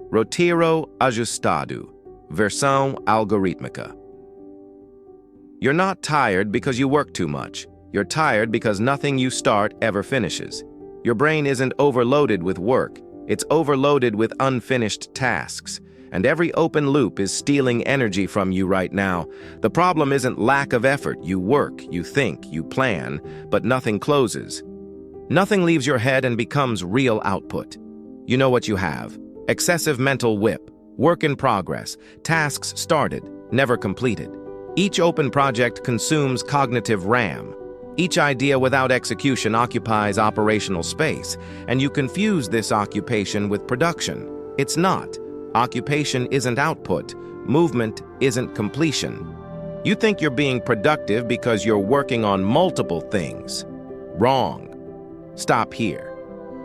Roteiro ajustado, versão algorítmica. You're not tired because you work too much. You're tired because nothing you start ever finishes. Your brain isn't overloaded with work. It's overloaded with unfinished tasks. And every open loop is stealing energy from you right now. The problem isn't lack of effort. You work, you think, you plan, but nothing closes. Nothing leaves your head and becomes real output. You know what you have: excessive mental whip, work in progress, tasks started, never completed. Each open project consumes cognitive RAM. Each idea without execution occupies operational space, and you confuse this occupation with production. It's not. Occupation isn't output. Movement isn't completion. You think you're being productive because you're working on multiple things. Wrong. Stop here.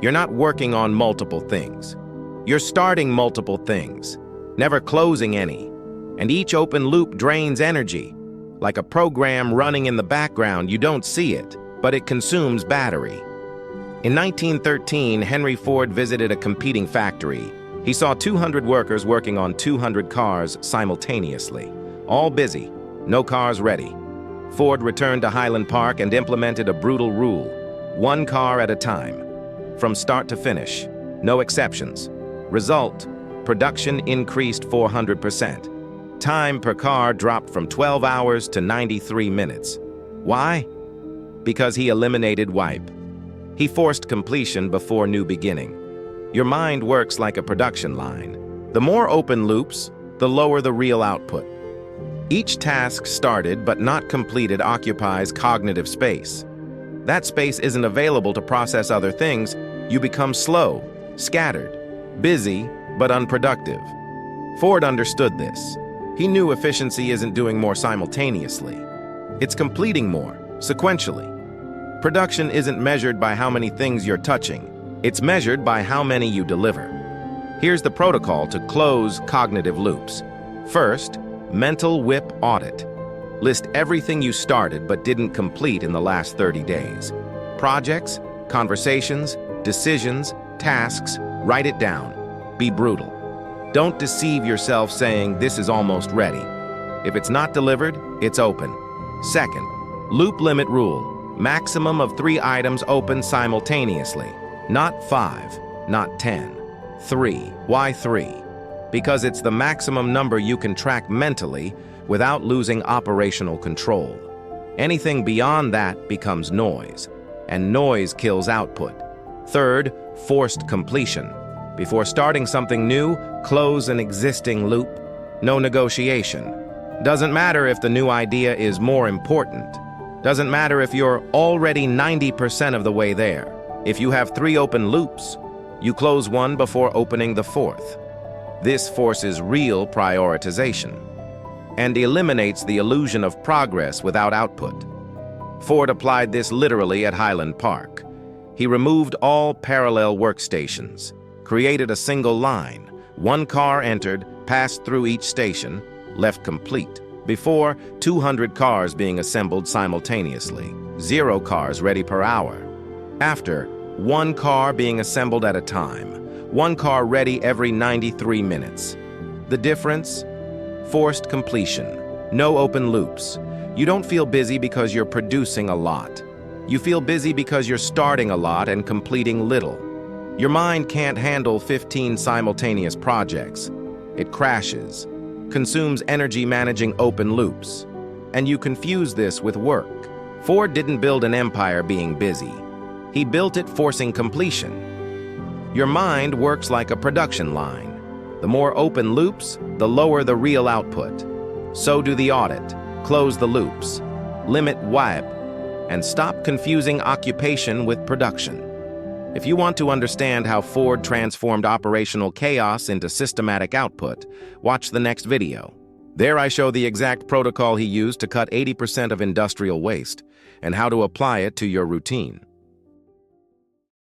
You're not working on multiple things. You're starting multiple things, never closing any. And each open loop drains energy. Like a program running in the background, you don't see it, but it consumes battery. In 1913, Henry Ford visited a competing factory. He saw 200 workers working on 200 cars simultaneously, all busy, no cars ready. Ford returned to Highland Park and implemented a brutal rule: one car at a time, from start to finish, no exceptions. Result: production increased 400%. Time per car dropped from 12 hours to 93 minutes. Why? Because he eliminated wipe. He forced completion before new beginning. Your mind works like a production line. The more open loops, the lower the real output. Each task started but not completed occupies cognitive space. That space isn't available to process other things. You become slow, scattered, busy, but unproductive. Ford understood this. He knew efficiency isn't doing more simultaneously. It's completing more, sequentially. Production isn't measured by how many things you're touching. It's measured by how many you deliver. Here's the protocol to close cognitive loops. First, mental whip audit. List everything you started but didn't complete in the last 30 days. Projects, conversations, decisions, tasks, write it down. Be brutal. Don't deceive yourself saying this is almost ready. If it's not delivered, it's open. Second, loop limit rule. Maximum of 3 items open simultaneously. Not 5, not 10. 3. Why 3? Because it's the maximum number you can track mentally without losing operational control. Anything beyond that becomes noise, and noise kills output. Third, forced completion. Before starting something new, close an existing loop. No negotiation. Doesn't matter if the new idea is more important. Doesn't matter if you're already 90% of the way there. If you have 3 open loops, you close one before opening the 4th. This forces real prioritization and eliminates the illusion of progress without output. Ford applied this literally at Highland Park. He removed all parallel workstations, created a single line. 1 car entered, passed through each station, left complete. Before, 200 cars being assembled simultaneously, 0 cars ready per hour. After, 1 car being assembled at a time, 1 car ready every 93 minutes. The difference? Forced completion. No open loops. You don't feel busy because you're producing a lot. You feel busy because you're starting a lot and completing little. Your mind can't handle 15 simultaneous projects. It crashes, consumes energy managing open loops. And you confuse this with work. Ford didn't build an empire being busy. He built it forcing completion. Your mind works like a production line. The more open loops, the lower the real output. So do the audit. Close the loops. Limit wipe. And stop confusing occupation with production. If you want to understand how Ford transformed operational chaos into systematic output, watch the next video. There I show the exact protocol he used to cut 80% of industrial waste and how to apply it to your routine.